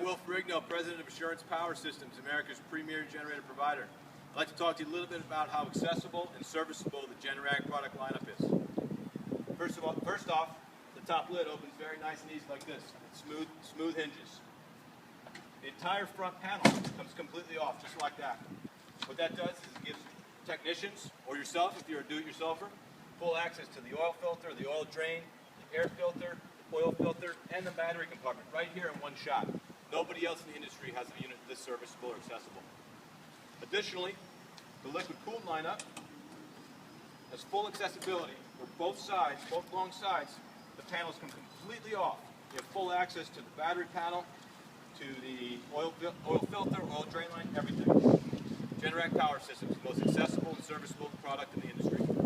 Will Ferrigno, President of Assurance Power Systems, America's premier generator provider. I'd like to talk to you a little bit about how accessible and serviceable the Generac product lineup is. First off, the top lid opens very nice and easy like this. It's smooth hinges. The entire front panel comes completely off, just like that. What that does is it gives technicians, or yourself if you're a do-it-yourselfer, full access to the oil filter, the oil drain, the air filter, the oil filter, and the battery compartment right here in one shot. Nobody else in the industry has a unit this serviceable or accessible. Additionally, the liquid-cooled lineup has full accessibility where both sides, both long sides, the panels come completely off. You have full access to the battery panel, to the oil filter, oil drain line, everything. Generac Power Systems, the most accessible and serviceable product in the industry.